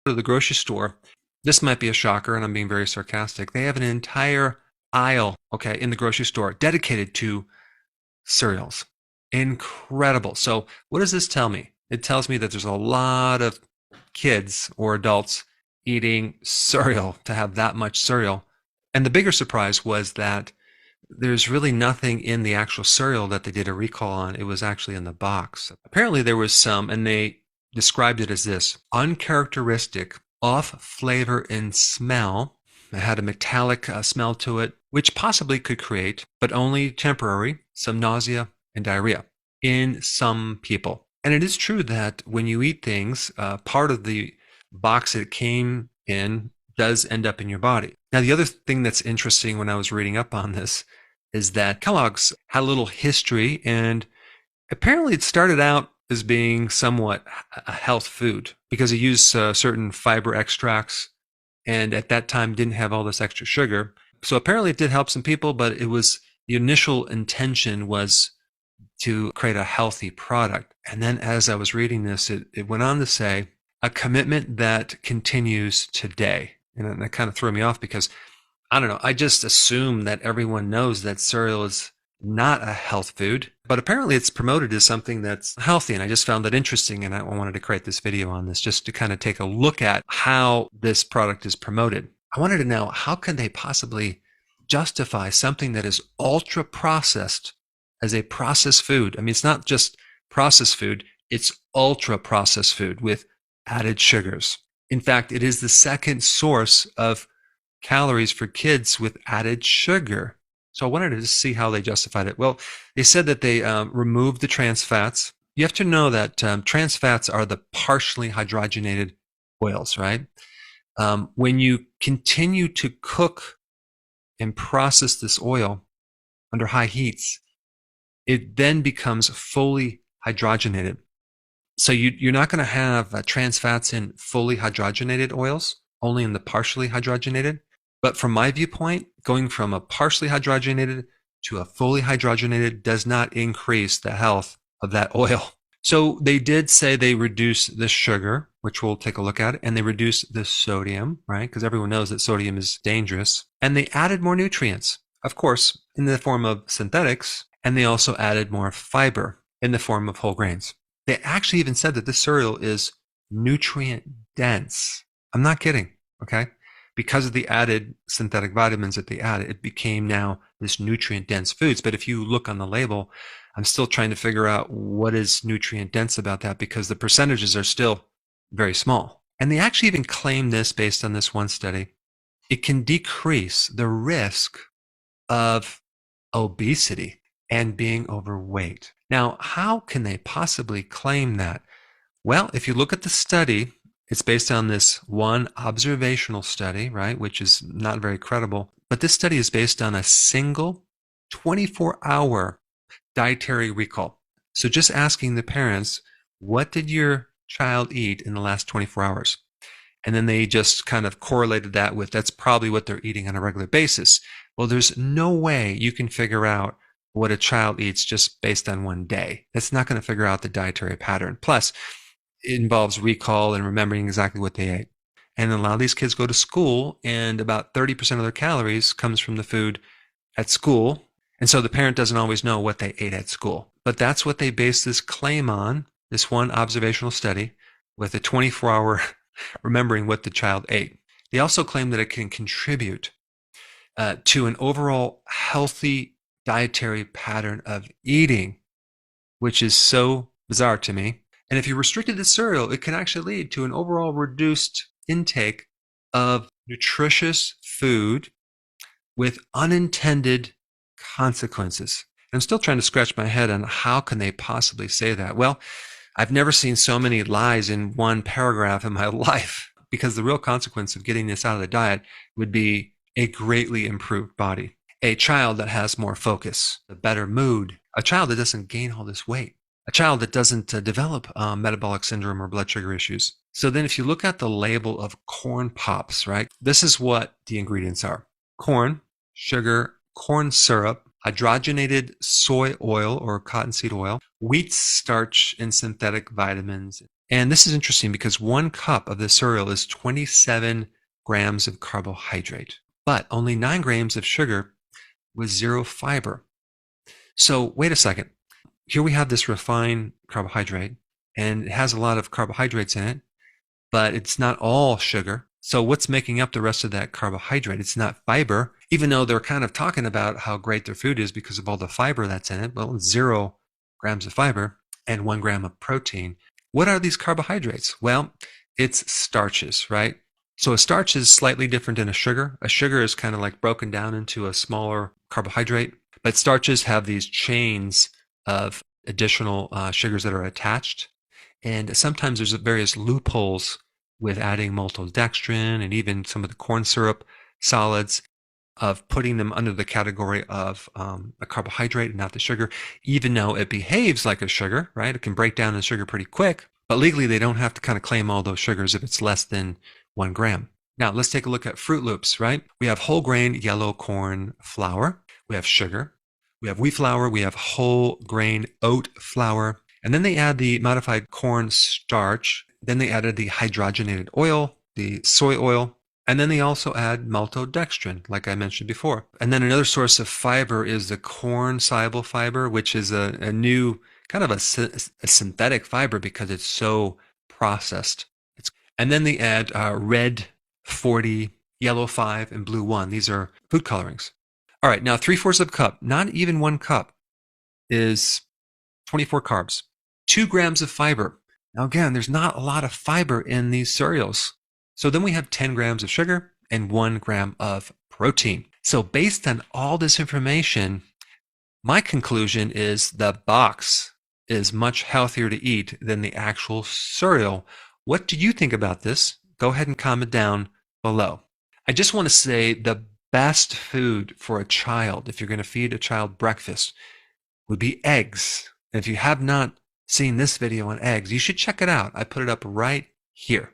to the grocery store, this might be a shocker, and I'm being very sarcastic. They have an entire aisle, okay, in the grocery store dedicated to cereals. Incredible. So, what does this tell me? It tells me that there's a lot of kids or adults eating cereal to have that much cereal. And the bigger surprise was that there's really nothing in the actual cereal that they did a recall on. It was actually in the box. Apparently, there was some, and they described it as this uncharacteristic off flavor and smell. It had a metallic smell to it, which possibly could create, but only temporary, some nausea and diarrhea in some people. And it is true that when you eat things, part of the box it came in does end up in your body. Now, the other thing that's interesting when I was reading up on this is that Kellogg's had a little history, and apparently it started out as being somewhat a health food because it used certain fiber extracts, and at that time didn't have all this extra sugar. So apparently it did help some people, but it was the initial intention was to create a healthy product. And then as I was reading this, it went on to say a commitment that continues today. And that kind of threw me off because I don't know, I just assume that everyone knows that cereal is not a health food, but apparently it's promoted as something that's healthy. And I just found that interesting. And I wanted to create this video on this just to kind of take a look at how this product is promoted. I wanted to know, how can they possibly justify something that is ultra processed as a processed food? I mean, it's not just processed food, it's ultra processed food with added sugars. In fact, it is the second source of calories for kids with added sugar. So I wanted to just see how they justified it. Well, they said that they removed the trans fats. You have to know that trans fats are the partially hydrogenated oils, right? When you continue to cook and process this oil under high heats, it then becomes fully hydrogenated. So you're not going to have trans fats in fully hydrogenated oils, only in the partially hydrogenated. But from my viewpoint, going from a partially hydrogenated to a fully hydrogenated does not increase the health of that oil. So they did say they reduce the sugar, which we'll take a look at, and they reduce the sodium, right? Because everyone knows that sodium is dangerous. And they added more nutrients, of course, in the form of synthetics, and they also added more fiber in the form of whole grains. They actually even said that this cereal is nutrient dense. I'm not kidding, okay? Because of the added synthetic vitamins that they added, it became now this nutrient dense foods. But if you look on the label, I'm still trying to figure out what is nutrient dense about that because the percentages are still very small. And they actually even claim this based on this one study. It can decrease the risk of obesity and being overweight. Now, how can they possibly claim that? Well, if you look at the study, it's based on this one observational study, right, which is not very credible. But this study is based on a single 24-hour dietary recall. So just asking the parents, what did your child eat in the last 24 hours? And then they just kind of correlated that with that's probably what they're eating on a regular basis. Well, there's no way you can figure out what a child eats just based on one day. That's not going to figure out the dietary pattern. Plus, it involves recall and remembering exactly what they ate. And a lot of these kids go to school, and about 30% of their calories comes from the food at school. And so the parent doesn't always know what they ate at school. But that's what they base this claim on, this one observational study with a 24-hour remembering what the child ate. They also claim that it can contribute to an overall healthy dietary pattern of eating, which is so bizarre to me. And if you restricted the cereal, it can actually lead to an overall reduced intake of nutritious food with unintended consequences. I'm still trying to scratch my head on how can they possibly say that. Well, I've never seen so many lies in one paragraph in my life, because the real consequence of getting this out of the diet would be a greatly improved body, a child that has more focus, a better mood, a child that doesn't gain all this weight, a child that doesn't develop metabolic syndrome or blood sugar issues. So then if you look at the label of corn pops, right, this is what the ingredients are. Corn, sugar, corn syrup, hydrogenated soy oil or cottonseed oil, wheat starch and synthetic vitamins, And this is interesting because 1 cup of this cereal is 27 grams of carbohydrate, but only 9 grams of sugar with 0 fiber. So wait a second. Here we have this refined carbohydrate, and it has a lot of carbohydrates in it, but it's not all sugar. So what's making up the rest of that carbohydrate? It's not fiber, even though they're kind of talking about how great their food is because of all the fiber that's in it. Well, it's 0 grams of fiber and 1 gram of protein. What are these carbohydrates? Well, it's starches, right? So a starch is slightly different than a sugar. A sugar is kind of like broken down into a smaller carbohydrate, but starches have these chains of additional sugars that are attached. And sometimes there's various loopholes with adding maltodextrin and even some of the corn syrup solids of putting them under the category of a carbohydrate and not the sugar, even though it behaves like a sugar, right? It can break down the sugar pretty quick, but legally they don't have to kind of claim all those sugars if it's less than 1 gram. Now let's take a look at Fruit Loops, right? We have whole grain yellow corn flour, we have sugar, we have wheat flour, we have whole grain oat flour, and then they add the modified corn starch. Then they added the hydrogenated oil, the soy oil, and then they also add maltodextrin, like I mentioned before. And then another source of fiber is the corn soluble fiber, which is a new kind of a synthetic fiber because it's so processed. And then they add red 40, yellow 5, and blue 1. These are food colorings. All right, now 3/4 of a cup, not even 1 cup, is 24 carbs, 2 grams of fiber. Now again, there's not a lot of fiber in these cereals. So then we have 10 grams of sugar and 1 gram of protein. So based on all this information, my conclusion is the box is much healthier to eat than the actual cereal. What do you think about this? Go ahead and comment down below. I just want to say the best food for a child, if you're going to feed a child breakfast, would be eggs. And if you have not seen this video on eggs, you should check it out. I put it up right here.